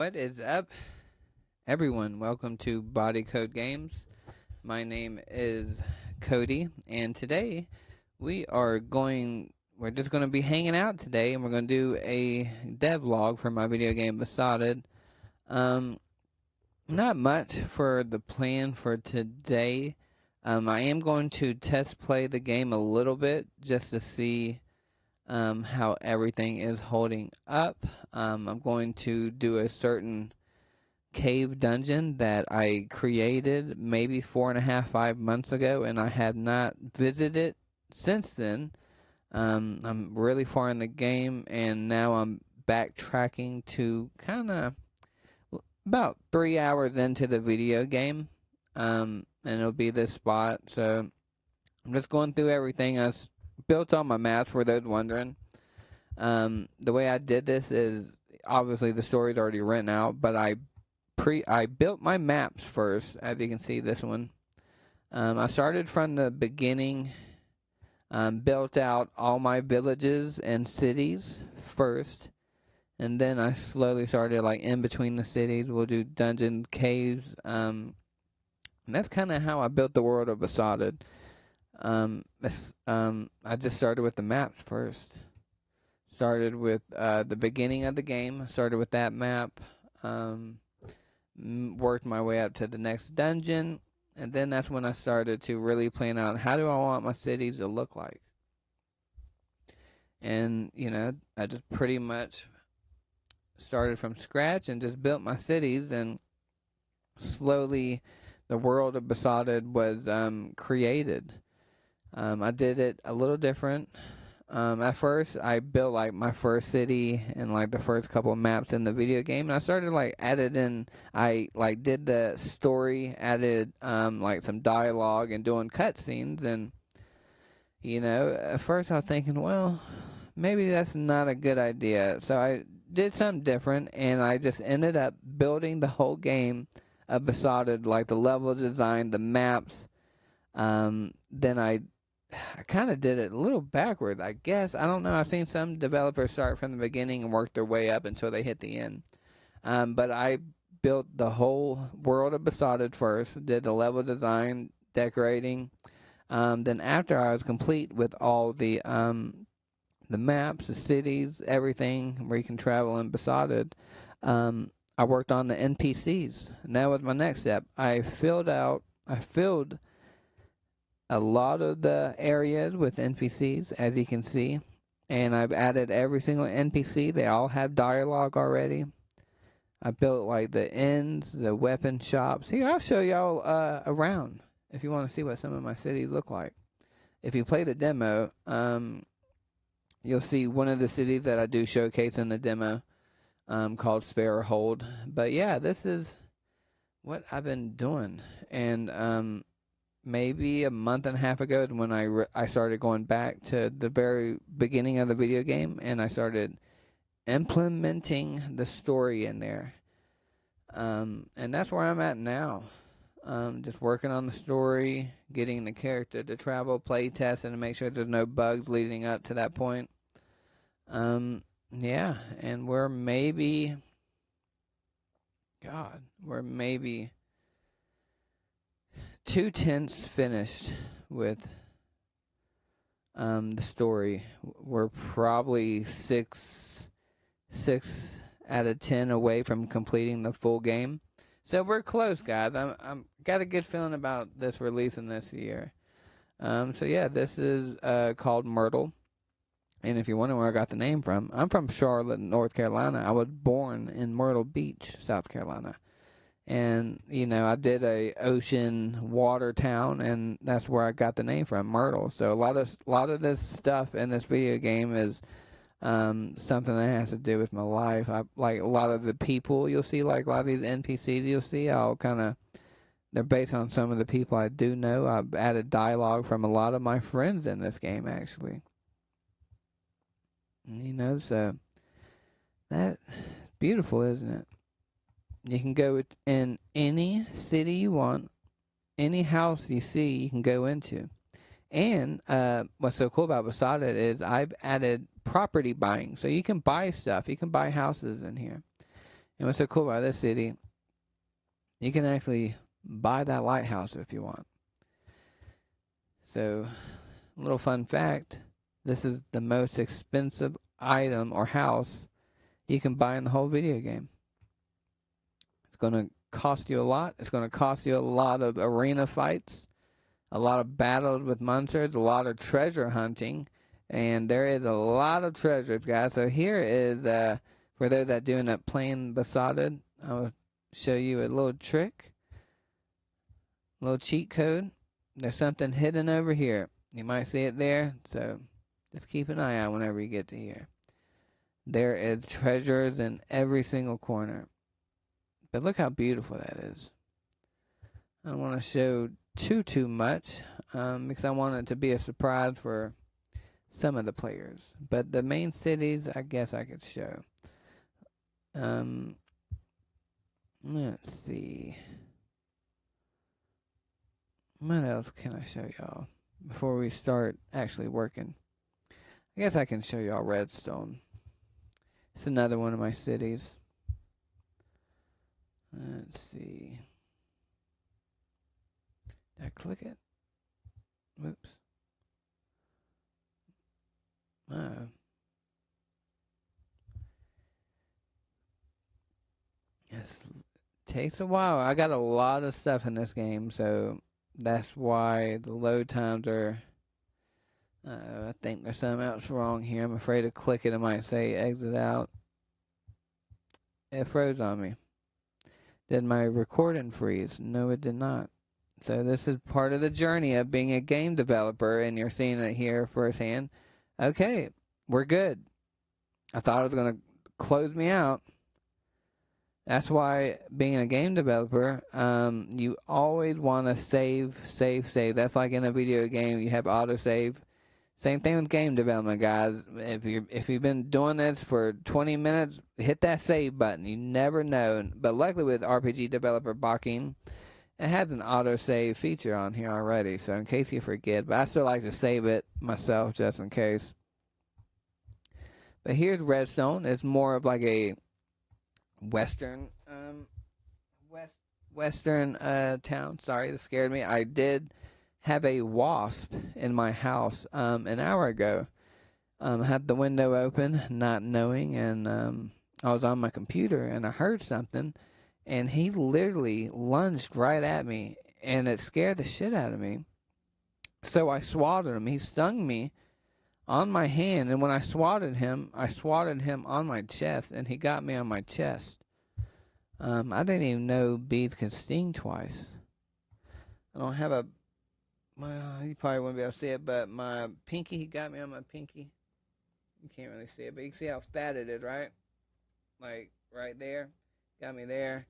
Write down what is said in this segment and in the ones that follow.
What is up, everyone? Welcome to Body Code Games. My name is Cody, and today we're just going to be hanging out today, and we're going to do a devlog for my video game Besotted. Um, Not much for the plan for today. I am going to test play the game a little bit just to see how everything is holding up. I'm going to do a certain cave dungeon that I created maybe 4.5, 5 months ago, and I have not visited since then. I'm really far in the game, and now I'm backtracking to kind of about 3 hours into the video game. And it'll be this spot. So I'm just going through everything. I built all my maps for those wondering. The way I did this is obviously the story's already written out, but I built my maps first, as you can see this one. I started from the beginning, built out all my villages and cities first, and then I slowly started like in between the cities. We'll do dungeons, caves. And that's kind of how I built the world of Besotted. I just started with the maps first. Started with the beginning of the game. Started with that map. Worked my way up to the next dungeon, and then that's when I started to really plan out how do I want my cities to look like. And I just pretty much started from scratch and just built my cities, and slowly the world of Besotted was created. I did it a little different. At first, I built like my first city and like the first couple of maps in the video game, and I started like added in. I like did the story, added like some dialogue and doing cutscenes, and at first I was thinking, well, maybe that's not a good idea. So I did something different, and I just ended up building the whole game of Besotted, like the level design, the maps. Then I kind of did it a little backward, I guess. I don't know. I've seen some developers start from the beginning and work their way up until they hit the end. But I built the whole world of Besotted first, did the level design, decorating. Then after I was complete with all the maps, the cities, everything where you can travel in Besotted, I worked on the NPCs, and that was my next step. I filled a lot of the areas with NPCs, as you can see, and I've added every single NPC. They all have dialogue already. I built like the inns, the weapon shops. Here, I'll show y'all around if you want to see what some of my cities look like. If you play the demo, you'll see one of the cities that I do showcase in the demo, called Sparrowhold. But yeah, this is what I've been doing, and maybe a month and a half ago is when I started going back to the very beginning of the video game, and I started implementing the story in there. And that's where I'm at now. Just working on the story, getting the character to travel, play test, and to make sure there's no bugs leading up to that point. Yeah, and we're maybe 2/10 finished with the story. We're probably six out of 10 away from completing the full game, so we're close, guys. I'm got a good feeling about this releasing this year. So yeah, this is called Myrtle, and if you're wondering where I got the name from, I'm from Charlotte, North Carolina. I was born in Myrtle Beach, South Carolina. And, I did a ocean water town, and that's where I got the name from, Myrtle. So a lot of this stuff in this video game is something that has to do with my life. I like a lot of the people you'll see, like a lot of these NPCs you'll see, they're based on some of the people I do know. I've added dialogue from a lot of my friends in this game, actually. So that's beautiful, isn't it? You can go in any city you want, any house you see, you can go into. And what's so cool about Besotted is I've added property buying. So you can buy stuff. You can buy houses in here. And what's so cool about this city, you can actually buy that lighthouse if you want. So, a little fun fact, this is the most expensive item or house you can buy in the whole video game. It's going to cost you a lot. It's going to cost you a lot of arena fights, a lot of battles with monsters, a lot of treasure hunting, and there is a lot of treasures, guys. So here is, for those that do end up playing Besotted, I'll show you a little trick, a little cheat code. There's something hidden over here. You might see it there, so just keep an eye out whenever you get to here. There is treasures in every single corner. But look how beautiful that is. I don't want to show too much because I want it to be a surprise for some of the players. But the main cities, I guess I could show. Let's see. What else can I show y'all before we start actually working? I guess I can show y'all Redstone. It's another one of my cities. Let's see. Did I click it? Oops. It takes a while. I got a lot of stuff in this game, so that's why the load times are... I think there's something else wrong here. I'm afraid to click it. It might say exit out. It froze on me. Did my recording freeze? No, it did not. So this is part of the journey of being a game developer, and you're seeing it here firsthand. Okay, we're good. I thought it was going to close me out. That's why being a game developer, you always want to save. That's like in a video game, you have autosave. Same thing with game development, guys. If you've been doing this for 20 minutes, hit that save button. You never know. But luckily with RPG developer Baking, it has an autosave feature on here already. So in case you forget, but I still like to save it myself just in case. But here's Redstone. It's more of like a western town. Sorry, that scared me. I did have a wasp in my house an hour ago. Had the window open, not knowing, and I was on my computer and I heard something, and he literally lunged right at me, and it scared the shit out of me. So I swatted him. He stung me on my hand, and when I swatted him on my chest, and he got me on my chest. I didn't even know bees could sting twice. I don't have a... Well, you probably wouldn't be able to see it, but my pinky, he got me on my pinky. You can't really see it, but you can see how fat it is, right? Like, right there. Got me there.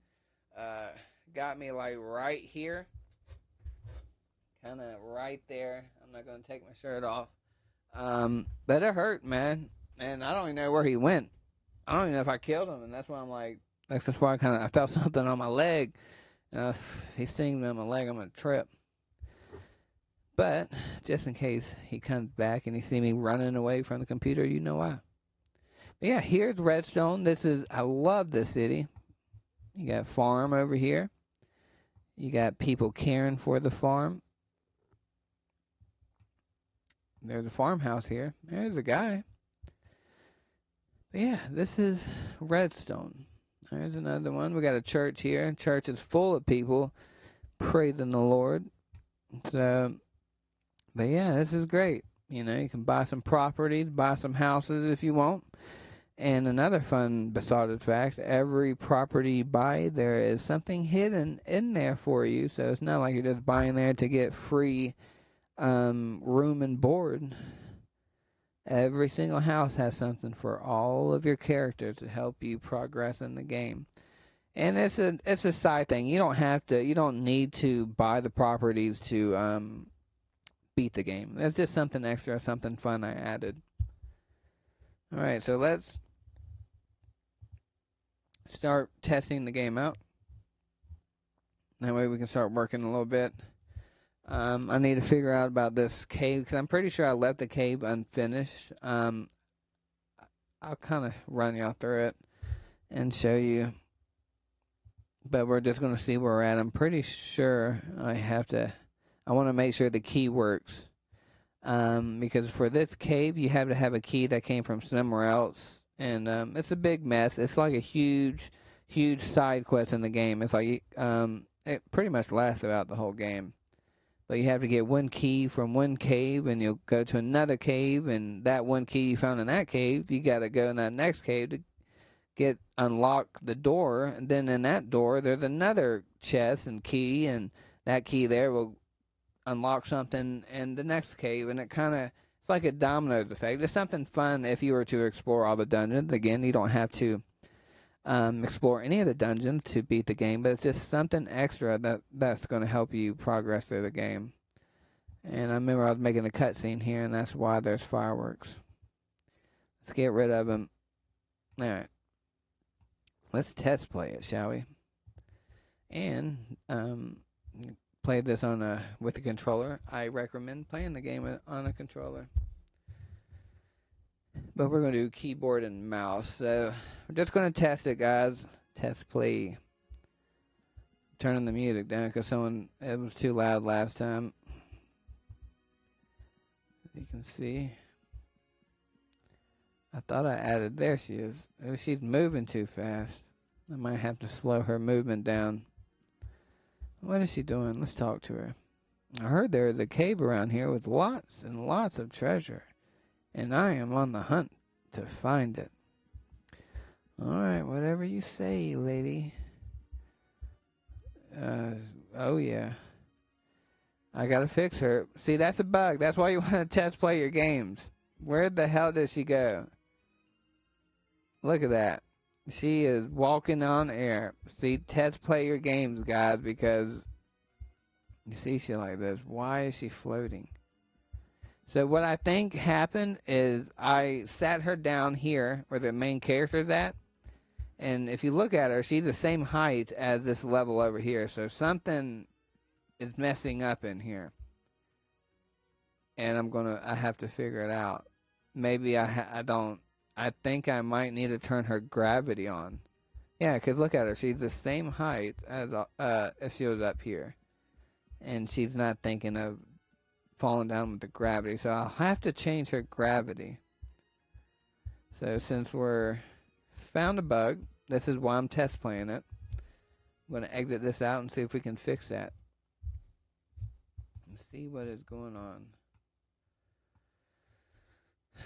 Got me, like, right here. Kind of right there. I'm not going to take my shirt off. But it hurt, man. And I don't even know where he went. I don't even know if I killed him, and that's why I'm like... That's why I felt something on my leg. If he stings me on my leg, I'm going to trip. But, just in case he comes back and he sees me running away from the computer, you know why. But yeah, here's Redstone. I love this city. You got farm over here. You got people caring for the farm. There's a farmhouse here. There's a guy. But yeah, this is Redstone. There's another one. We got a church here. Church is full of people praising the Lord. So... But yeah, this is great. You know, you can buy some properties, buy some houses if you want. And another fun Besotted fact, every property you buy, there is something hidden in there for you. So it's not like you're just buying there to get free room and board. Every single house has something for all of your characters to help you progress in the game. And it's a side thing. You don't need to buy the properties to beat the game. That's just something extra, something fun I added. Alright, so let's start testing the game out. That way we can start working a little bit. I need to figure out about this cave, because I'm pretty sure I left the cave unfinished. I'll kind of run y'all through it and show you but we're just going to see where we're at. I'm pretty sure I want to make sure the key works. Because for this cave, you have to have a key that came from somewhere else. And it's a big mess. It's like a huge side quest in the game. It's like it pretty much lasts throughout the whole game. But you have to get one key from one cave, and you'll go to another cave, and that one key you found in that cave, you got to go in that next cave to unlock the door. And then in that door, there's another chest and key, and that key there will unlock something in the next cave, and it's like a dominoes effect. It's something fun if you were to explore all the dungeons. Again, you don't have to explore any of the dungeons to beat the game, but it's just something extra that's going to help you progress through the game. And I remember I was making a cutscene here, and that's why there's fireworks. Let's get rid of them. All right, let's test play it, shall we? And play this with a controller. I recommend playing the game on a controller. But we're going to do keyboard and mouse. So we're just going to test it, guys. Test play. Turning the music down because it was too loud last time. You can see. I thought I added. There she is. She's moving too fast. I might have to slow her movement down. What is she doing? Let's talk to her. I heard there is a cave around here with lots and lots of treasure, and I am on the hunt to find it. Alright, whatever you say, lady. Oh yeah. I gotta fix her. See, that's a bug. That's why you want to test play your games. Where the hell did she go? Look at that. She is walking on air. See, test play your games, guys, because you see shit like this. Why is she floating? So what I think happened is I sat her down here where the main character's at. And if you look at her, she's the same height as this level over here. So something is messing up in here. And I have to figure it out. Maybe I think I might need to turn her gravity on. Yeah, because look at her. She's the same height as if she was up here. And she's not thinking of falling down with the gravity. So I'll have to change her gravity. So since we're found a bug, this is why I'm test playing it. I'm going to exit this out and see if we can fix that. Let's see what is going on.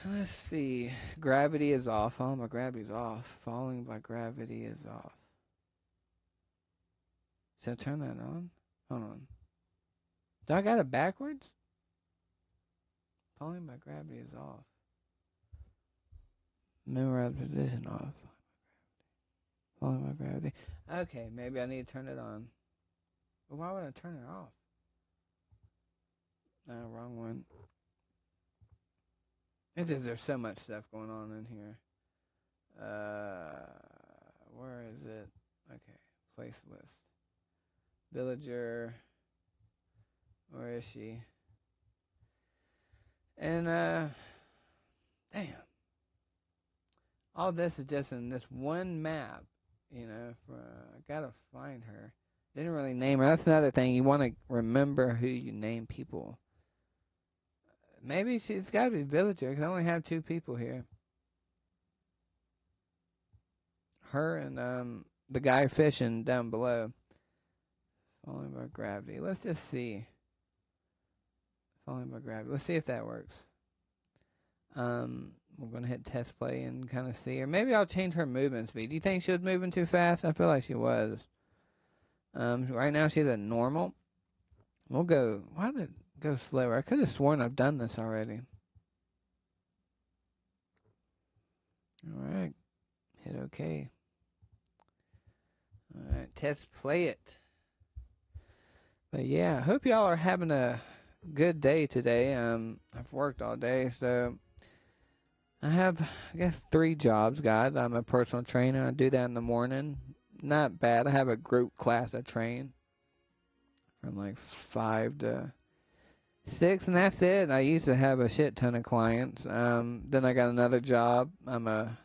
Let's see. Gravity is off. Falling by gravity is off. Falling by gravity is off. Should I turn that on? Hold on. Do I got it backwards? Falling by gravity is off. Memorize position off. Falling by gravity. Okay, maybe I need to turn it on. But why would I turn it off? No, wrong one. There's so much stuff going on in here. Where is it? Okay, place list. Villager. Where is she? And, damn. All this is just in this one map, you know. I gotta find her. Didn't really name her. That's another thing. You want to remember who you name people. Maybe she's got to be villager, because I only have 2 people here. Her and the guy fishing down below. Falling by gravity. Let's just see. Falling by gravity. Let's see if that works. We're going to hit test play and kind of see. Or maybe I'll change her movement speed. Do you think she was moving too fast? I feel like she was. Right now she's at normal. We'll go. Why did it go slower? I could have sworn I've done this already. Alright. Hit OK. Alright, test play it. But yeah, I hope y'all are having a good day today. I've worked all day, so I have, I guess, 3 jobs, guys. I'm a personal trainer. I do that in the morning. Not bad. I have a group class I train from like 5 to 6, and that's it. I used to have a shit ton of clients. Then I got another job. I'm a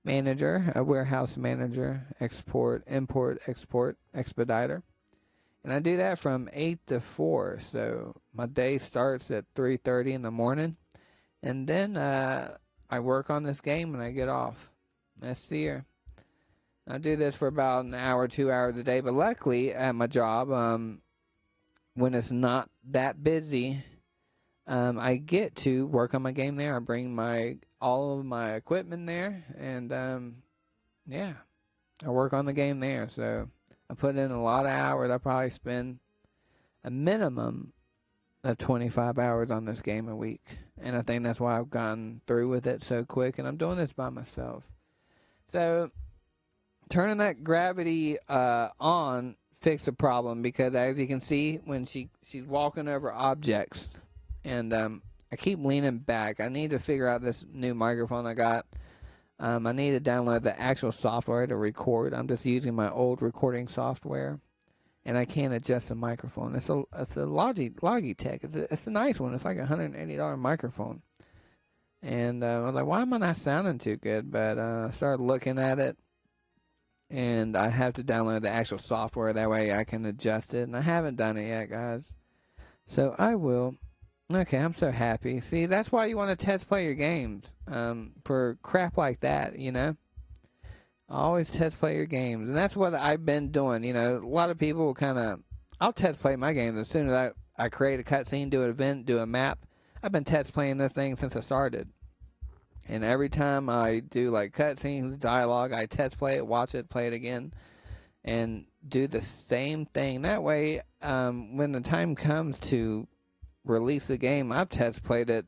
manager, a warehouse manager, export, import, export, expediter. And I do that from 8 to 4. So my day starts at 3:30 in the morning. And then I work on this game and I get off. That's here. I do this for about an hour, 2 hours a day. But luckily at my job, when it's not that busy, I get to work on my game there. I bring all of my equipment there, and yeah, I work on the game there. So I put in a lot of hours. I probably spend a minimum of 25 hours on this game a week, and I think that's why I've gone through with it so quick. And I'm doing this by myself. So turning that gravity on fixed the problem, because as you can see, when she's walking over objects, and I keep leaning back. I need to figure out this new microphone I got. I need to download the actual software to record. I'm just using my old recording software, and I can't adjust the microphone. It's a Logitech. It's a nice one. It's like a $180 microphone. And I was like, why am I not sounding too good? But I started looking at it, and I have to download the actual software. That way I can adjust it. And I haven't done it yet, guys. So I will. Okay, I'm so happy. See, that's why you want to test play your games. For crap like that, you know? Always test play your games. And that's what I've been doing. You know, a lot of people will I'll test play my games as soon as I create a cutscene, do an event, do a map. I've been test playing this thing since I started. And every time I do like cutscenes, dialogue, I test play it, watch it, play it again, and do the same thing. That way, when the time comes to release the game, I've test played it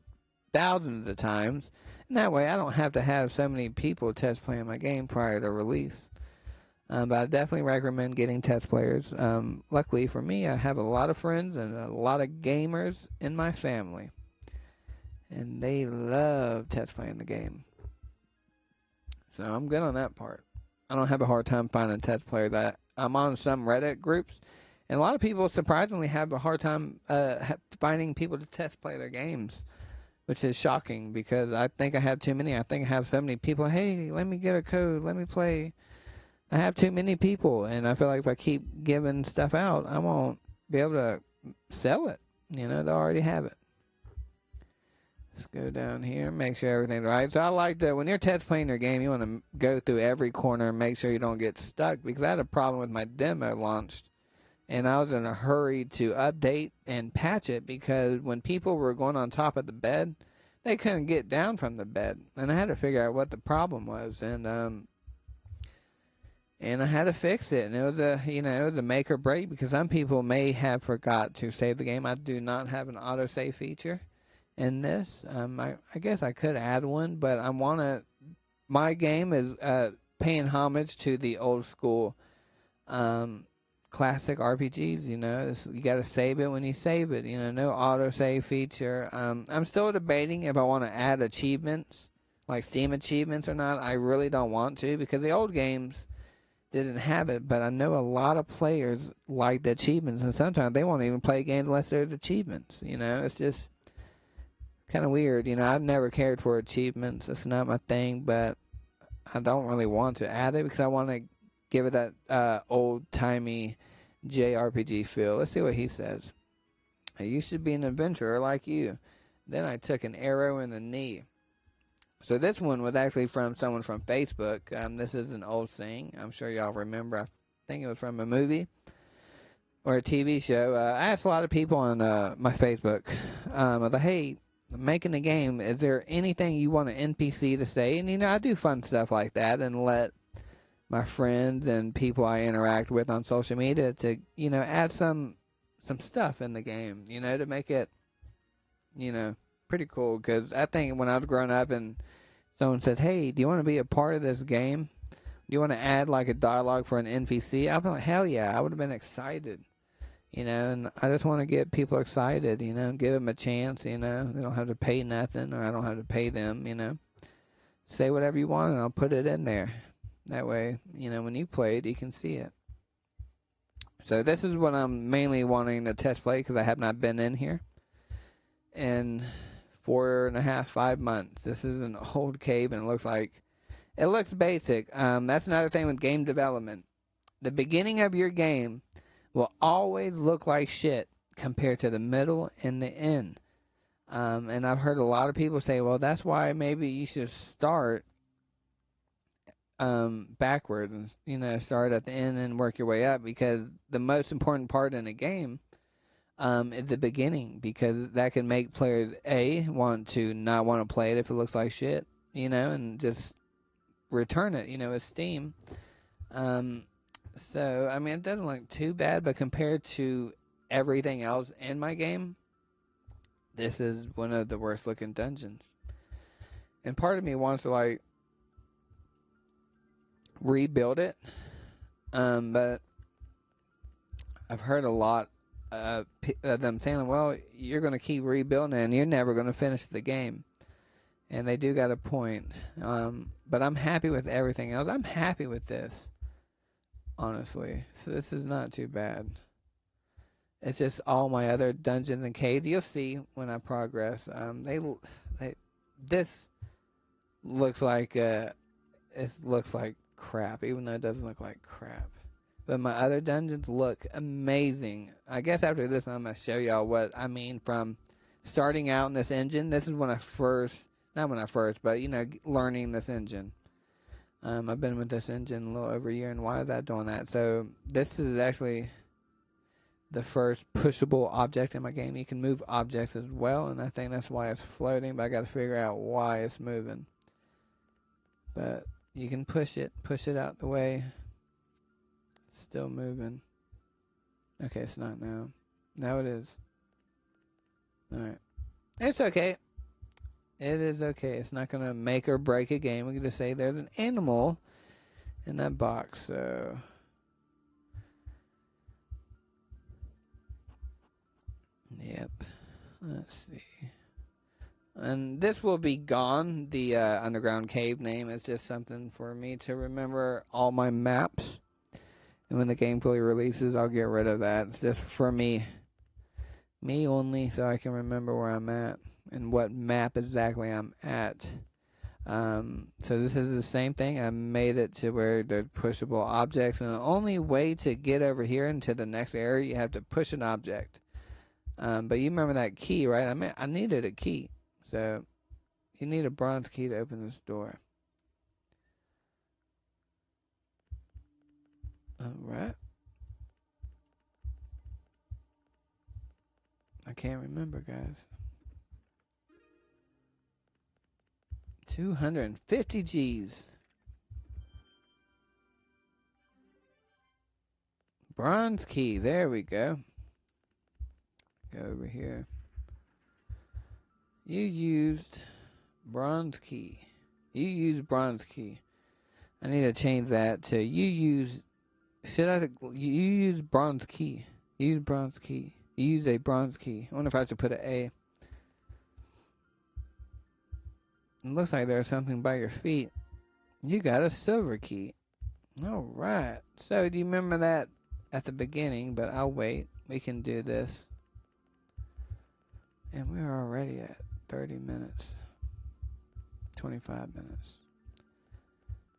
thousands of times, and that way I don't have to have so many people test playing my game prior to release. But I definitely recommend getting test players. Luckily for me, I have a lot of friends and a lot of gamers in my family, and they love test playing the game. So I'm good on that part. I don't have a hard time finding a test player. That I'm on some Reddit groups, and a lot of people surprisingly have a hard time finding people to test play their games, which is shocking because I think I have too many. I think I have so many people, hey, let me get a code, let me play. I have too many people, and I feel like if I keep giving stuff out, I won't be able to sell it. You know, they'll already have it. Let's go down here, make sure everything's right. So I like to, when you're test playing your game, you want to go through every corner and make sure you don't get stuck, because I had a problem with my demo launched, and I was in a hurry to update and patch it, because when people were going on top of the bed, they couldn't get down from the bed, and I had to figure out what the problem was, and I had to fix it, and it was a make or break, because some people may have forgot to save the game. I do not have an autosave feature in this. I guess I could add one, but my game is paying homage to the old school classic RPGs. You know, you got to save it when you save it. You know, no autosave feature. I'm still debating if I want to add achievements, like Steam achievements or not. I really don't want to, because the old games didn't have it, but I know a lot of players like the achievements, and sometimes they won't even play games unless there's achievements. You know, it's just kind of weird. You know, I've never cared for achievements. It's not my thing, but I don't really want to add it because I want to give it that old-timey JRPG feel. Let's see what he says. I used to be an adventurer like you. Then I took an arrow in the knee. So this one was actually from someone from Facebook. This is an old thing. I'm sure y'all remember. I think it was from a movie or a TV show. I asked a lot of people on my Facebook. I was like, hey, making a game, is there anything you want an NPC to say? And, you know, I do fun stuff like that and let my friends and people I interact with on social media to, you know, add some stuff in the game, you know, to make it, you know, pretty cool. Because I think when I was growing up and someone said, hey, do you want to be a part of this game? Do you want to add like a dialogue for an NPC? I'd be like, hell yeah, I would have been excited. You know, and I just want to get people excited, you know, give them a chance, you know. They don't have to pay nothing, or I don't have to pay them, you know. Say whatever you want, and I'll put it in there. That way, you know, when you play it, you can see it. So this is what I'm mainly wanting to test play, because I have not been in here in 4.5, 5 months. This is an old cave, and it looks like It looks basic. That's another thing with game development. The beginning of your game will always look like shit compared to the middle and the end. And I've heard a lot of people say, well, that's why maybe you should start backward and, start at the end and work your way up, because the most important part in a game is the beginning, because that can make players want to not want to play it if it looks like shit, and just return it, with Steam. So I mean, it doesn't look too bad, but compared to everything else in my game, this is one of the worst looking dungeons. And part of me wants to rebuild it, but I've heard a lot of them saying, well, you're going to keep rebuilding it and you're never going to finish the game. And they do got a point. But I'm happy with everything else. I'm happy with this, honestly. So this is not too bad. It's just all my other dungeons and caves. You'll see when I progress. This looks like crap, even though it doesn't look like crap. But my other dungeons look amazing. I guess after this, I'm going to show y'all what I mean from starting out in this engine. This is when I first, not when I first, but, learning this engine. I've been with this engine a little over a year, and why is that doing that? So this is actually the first pushable object in my game. You can move objects as well, and I think that's why it's floating, but I got to figure out why it's moving. But you can push it out the way. It's still moving. Okay, it's not now. Now it is. Alright. It's okay. It is okay. It's not going to make or break a game. We can just say there's an animal in that box, so... Yep. Let's see. And this will be gone. The underground cave name is just something for me to remember all my maps. And when the game fully releases, I'll get rid of that. It's just for me. Me only, so I can remember where I'm at and what map exactly I'm at. So this is the same thing. I made it to where there's pushable objects. And the only way to get over here into the next area, you have to push an object. But you remember that key, right? I needed a key. So you need a bronze key to open this door. Alright. I can't remember, guys. 250 G's. Bronze key. There we go. Go over here. You used bronze key. You used bronze key. I need to change that to you use. You use bronze key. Use bronze key. You use a bronze key. I wonder if I should put an A. It looks like there's something by your feet. You got a silver key. Alright. So, do you remember that at the beginning? But I'll wait. We can do this. And we're already at 30 minutes. 25 minutes.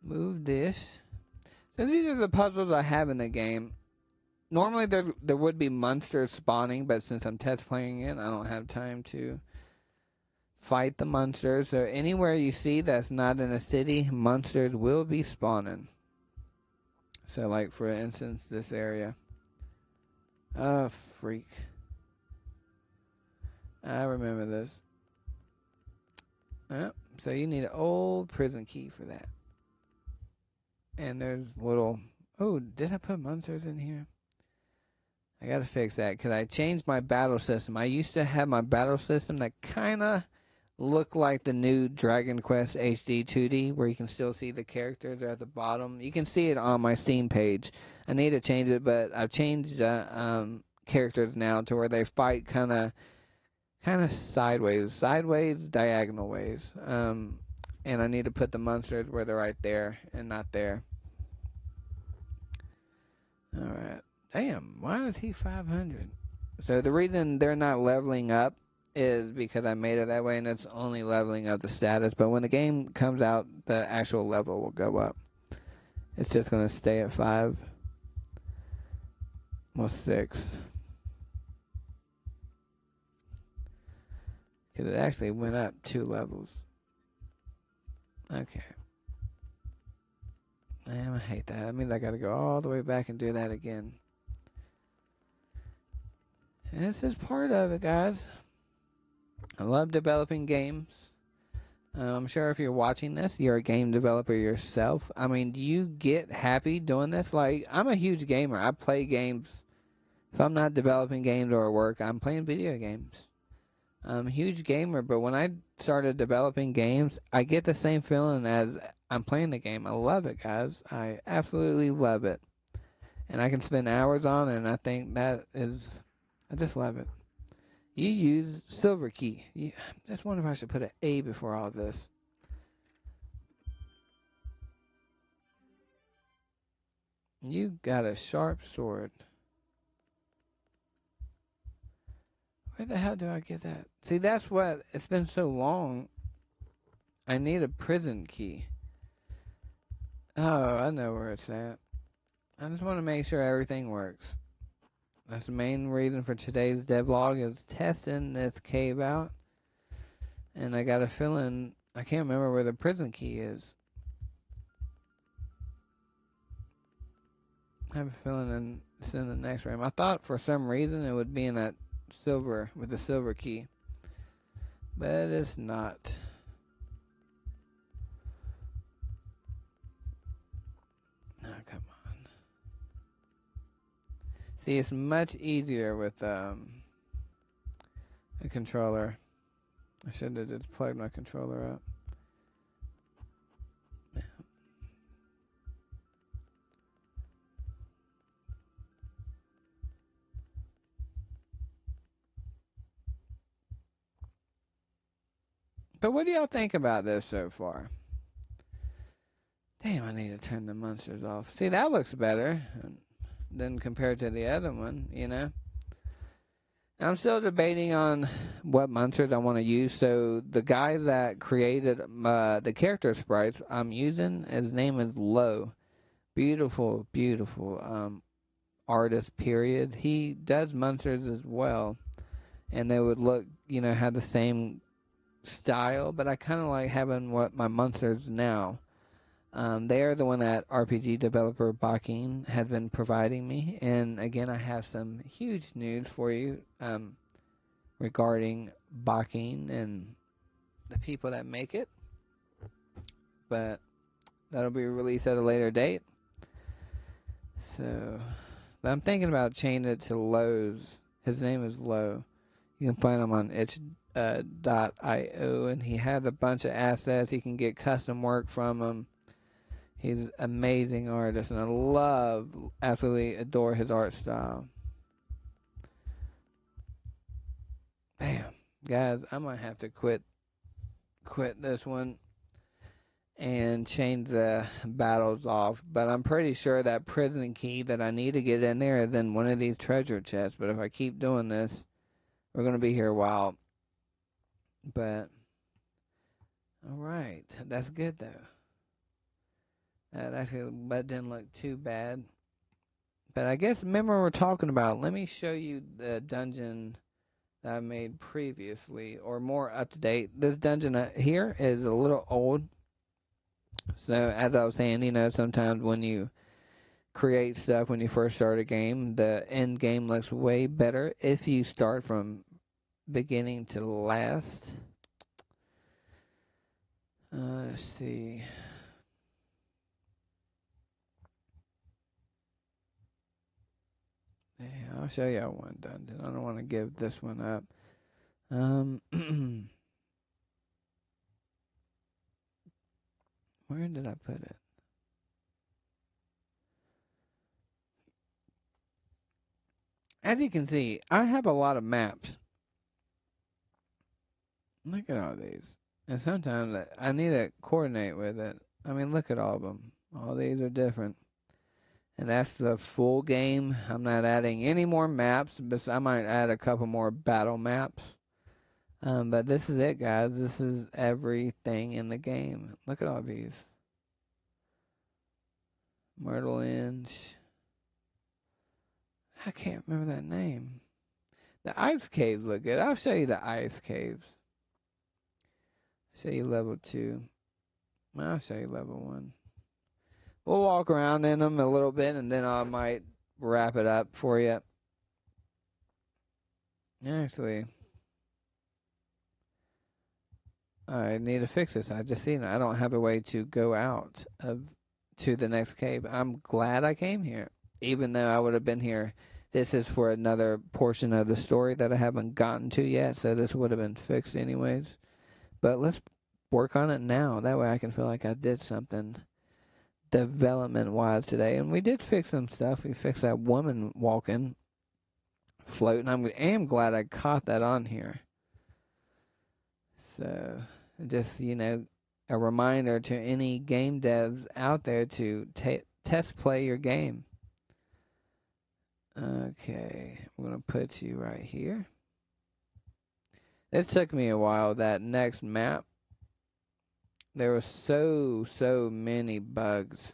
Move this. So these are the puzzles I have in the game. Normally there would be monsters spawning, but since I'm test playing it, I don't have time to fight the monsters. So anywhere you see that's not in a city, monsters will be spawning. So like for instance, this area. Oh, freak. I remember this. So you need an old prison key for that. And there's little... Oh, did I put monsters in here? I gotta fix that because I changed my battle system. I used to have my battle system that kind of looked like the new Dragon Quest HD 2D, where you can still see the characters at the bottom. You can see it on my Steam page. I need to change it, but I've changed characters now to where they fight kind of sideways, diagonal ways. And I need to put the monsters where they're right there and not there. Alright. Damn, why is he 500? So the reason they're not leveling up is because I made it that way, and it's only leveling up the status. But when the game comes out, the actual level will go up. It's just going to stay at 5. Well, 6. Because it actually went up 2 levels. Okay. Damn, I hate that. That means I got to go all the way back and do that again. And this is part of it, guys. I love developing games. I'm sure if you're watching this, you're a game developer yourself. I mean, do you get happy doing this? Like, I'm a huge gamer. I play games. If I'm not developing games or work, I'm playing video games. I'm a huge gamer, but when I started developing games, I get the same feeling as I'm playing the game. I love it, guys. I absolutely love it. And I can spend hours on it, and I think that is... I just love it. You use silver key. I just wonder if I should put an A before all this. You got a sharp sword. Where the hell do I get that? See, that's what... It's been so long. I need a prison key. Oh, I know where it's at. I just want to make sure everything works. That's the main reason for today's devlog, is testing this cave out. And I got a feeling... I can't remember where the prison key is. I have a feeling it's in the next room. I thought for some reason it would be in that silver, with the silver key. But it's not. Oh, come on. See, it's much easier with a controller. I should have just plugged my controller up. But what do y'all think about this so far? Damn, I need to turn the monsters off. See, that looks better than compared to the other one, you know? I'm still debating on what monsters I want to use. So the guy that created the character sprites I'm using, his name is Low. Beautiful, beautiful artist, period. He does monsters as well. And they would look, you know, have the same style, but I kind of like having what my monsters now. They are the one that RPG developer Bakin has been providing me, and again, I have some huge news for you regarding Bakin and the people that make it, but that'll be released at a later date. So, but I'm thinking about changing it to Lowe's. His name is Low. You can find him on itch.io, and he has a bunch of assets. You can get custom work from him. He's an amazing artist, and I absolutely adore his art style. Bam. Guys, I might have to quit this one and change the battles off. But I'm pretty sure that prison key that I need to get in there is in one of these treasure chests. But if I keep doing this, we're going to be here a while. But, alright. That's good, though. That didn't look too bad. But I guess, remember we're talking about, let me show you the dungeon that I made previously, or more up to date. This dungeon here is a little old. So, as I was saying, you know, sometimes when you create stuff when you first start a game, the end game looks way better if you start from beginning to last. Let's see. Yeah, I'll show you one dungeon. I don't want to give this one up. Where did I put it? As you can see, I have a lot of maps. Look at all these. And sometimes I need to coordinate with it. I mean, look at all of them. All these are different. And that's the full game. I'm not adding any more maps, but I might add a couple more battle maps. But this is it, guys. This is everything in the game. Look at all these. Myrtle Inch. I can't remember that name. The ice caves look good. I'll show you the ice caves. Show you level 2. I'll show you level 1. We'll walk around in them a little bit, and then I might wrap it up for you. Actually, I need to fix this. I just seen it. I don't have a way to go out to the next cave. I'm glad I came here, even though I would have been here. This is for another portion of the story that I haven't gotten to yet, so this would have been fixed anyways. But let's work on it now. That way I can feel like I did something development-wise today. And we did fix some stuff. We fixed that woman walking, floating. I am glad I caught that on here. So, just, a reminder to any game devs out there to test play your game. Okay, I'm going to put you right here. It took me a while, that next map. There were so many bugs.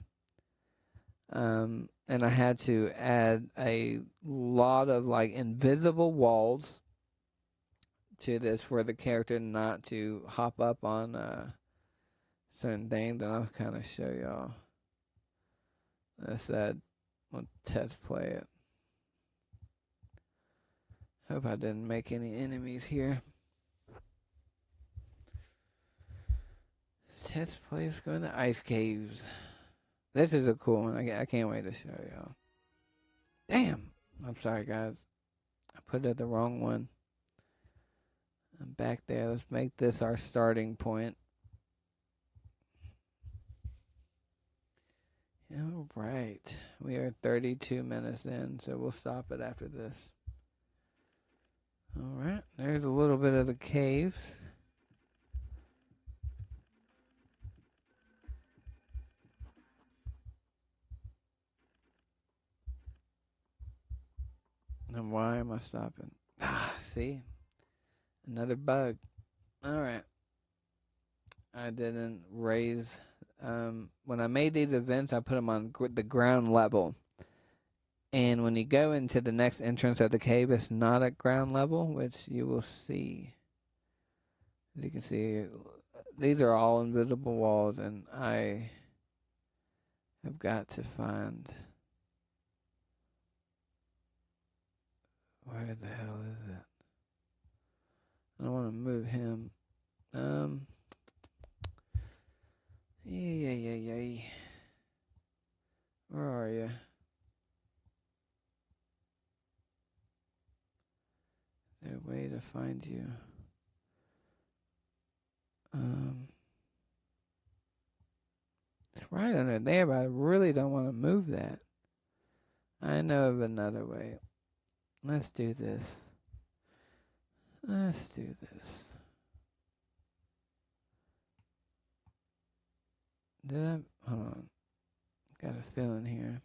And I had to add a lot of invisible walls to this for the character not to hop up on certain things that I'll kind of show y'all. I said, we'll test play it. Hope I didn't make any enemies here. Test play is going to ice caves. This is a cool one. I can't wait to show y'all. Damn. I'm sorry, guys. I put it the wrong one. I'm back there. Let's make this our starting point. All right. We are 32 minutes in, so we'll stop it after this. All right. There's a little bit of the caves. And why am I stopping? See? Another bug. All right. I didn't raise... when I made these events, I put them on the ground level. And when you go into the next entrance of the cave, it's not at ground level, which you will see. As you can see, these are all invisible walls, and I have got to find... Where the hell is it? I don't want to move him. Yeah. Where are you? Is there a way to find you? It's right under there, but I really don't want to move that. I know of another way. Let's do this. Did I? Hold on. Got a feeling here.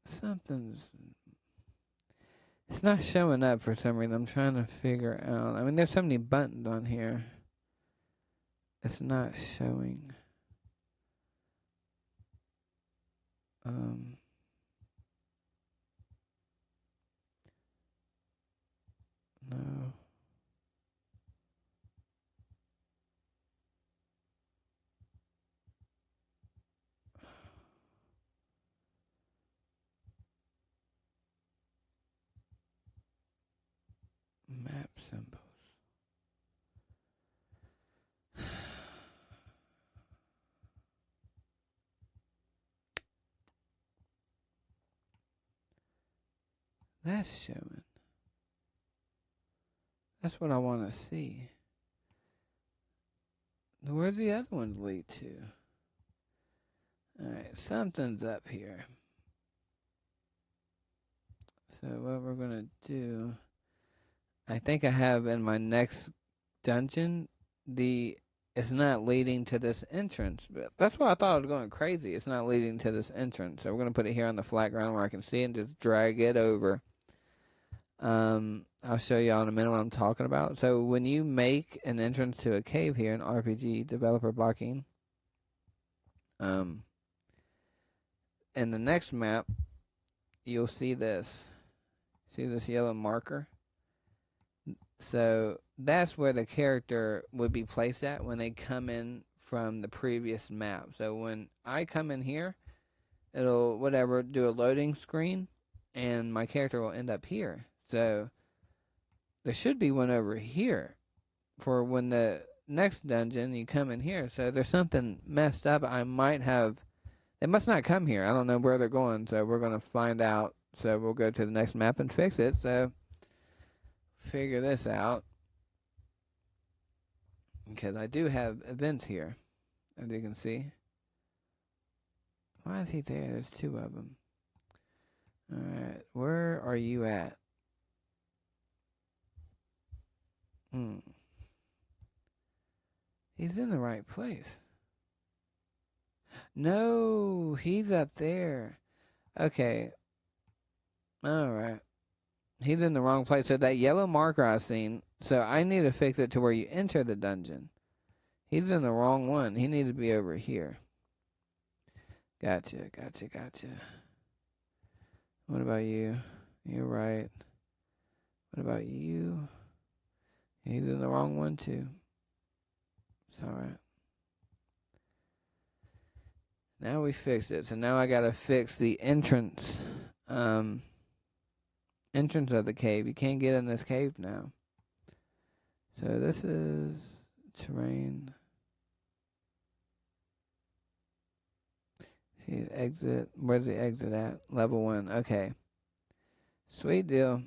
Something's... It's not showing up for some reason. I'm trying to figure out. I mean, there's so many buttons on here. It's not showing. No. Map symbols. That's showing. That's what I want to see. Where'd the other ones lead to? Alright, something's up here. So what we're going to do... I think I have in my next dungeon the it's not leading to this entrance. But that's why I thought I was going crazy. It's not leading to this entrance. So we're going to put it here on the flat ground where I can see it and just drag it over. I'll show you all in a minute what I'm talking about. So when you make an entrance to a cave here in RPG developer blocking, in the next map, you'll see this. See this yellow marker? So that's where the character would be placed at when they come in from the previous map. So when I come in here, it'll do a loading screen, and my character will end up here. So there should be one over here for when the next dungeon you come in here. So there's something messed up. They must not come here. I don't know where they're going, so we're going to find out. So we'll go to the next map and fix it. So figure this out, because I do have events here, as you can see. Why is he there? There's two of them. Alright, where are you at? He's in the right place. No, he's up there. Okay. Alright. He's in the wrong place. So that yellow marker I've seen, so I need to fix it to where you enter the dungeon. He's in the wrong one. He needs to be over here. Gotcha. What about you? You're right. What about you? He's in the wrong one too. It's alright. Now we fixed it. So now I gotta fix the entrance. Entrance of the cave. You can't get in this cave now. So this is terrain. Exit. Where's the exit at? Level 1. Okay. Sweet deal.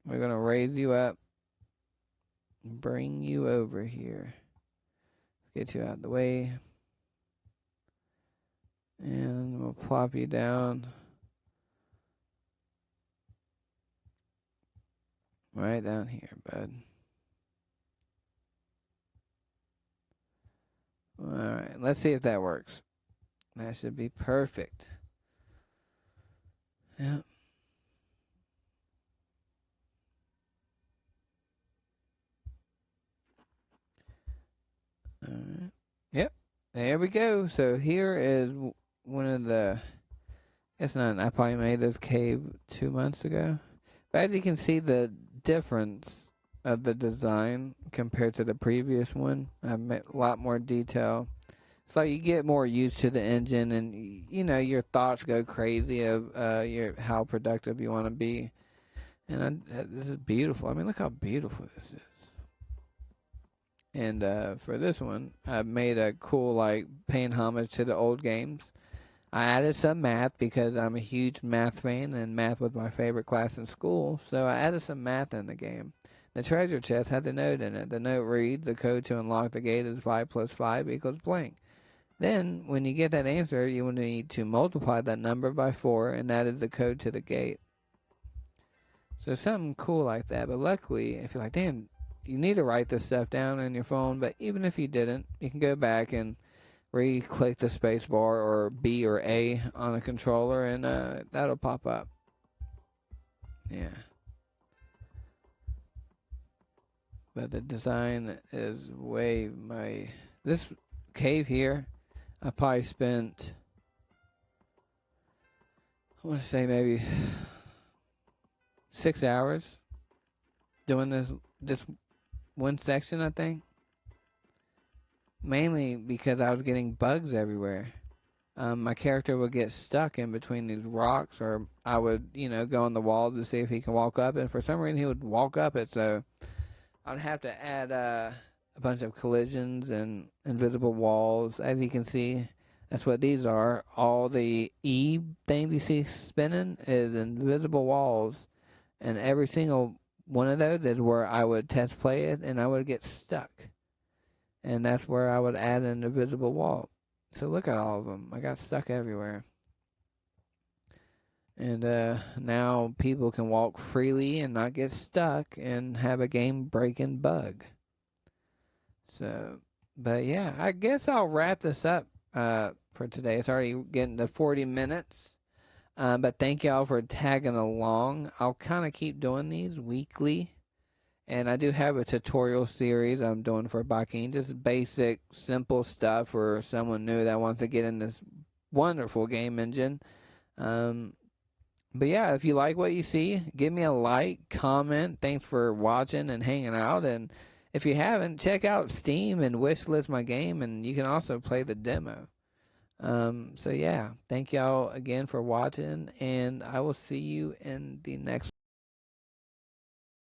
We're gonna raise you up. Bring you over here. Get you out of the way. And we'll plop you down. Right down here, bud. Alright, let's see if that works. That should be perfect. Yep. Alright. Yep. There we go. So here is one of the... I probably made this cave 2 months ago. But as you can see, the difference of the design compared to the previous one, I've made a lot more detail. It's like you get more used to the engine, and your thoughts go crazy of how productive you want to be. And this is beautiful. I mean, look how beautiful this is. And for this one, I made a cool, paying homage to the old games. I added some math because I'm a huge math fan, and math was my favorite class in school. So I added some math in the game. The treasure chest had the note in it. The note reads, the code to unlock the gate is 5 plus 5 equals blank. Then, when you get that answer, you will need to multiply that number by 4, and that is the code to the gate. So something cool like that. But luckily, if you're like, damn, you need to write this stuff down on your phone. But even if you didn't, you can go back and re-click the space bar or B or A on a controller, and that'll pop up. Yeah. But the design is this cave here, I probably spent, I want to say maybe 6 hours doing this, just one section, I think. Mainly because I was getting bugs everywhere. My character would get stuck in between these rocks, or I would, go on the wall to see if he can walk up, and for some reason he would walk up it, so I'd have to add a bunch of collisions and invisible walls. As you can see, that's what these are. All the E things you see spinning is invisible walls, and every single one of those is where I would test play it, and I would get stuck. And that's where I would add an invisible wall. So look at all of them. I got stuck everywhere. And now people can walk freely and not get stuck and have a game-breaking bug. So But yeah, I guess I'll wrap this up for today. It's already getting to 40 minutes. But thank y'all for tagging along. I'll kind of keep doing these weekly. And I do have a tutorial series I'm doing for Baking, just basic, simple stuff for someone new that wants to get in this wonderful game engine. Um, but yeah, if you like what you see, give me a like, comment. Thanks for watching and hanging out. And if you haven't, check out Steam and Wishlist my game, and you can also play the demo. So yeah, thank y'all again for watching, and I will see you in the next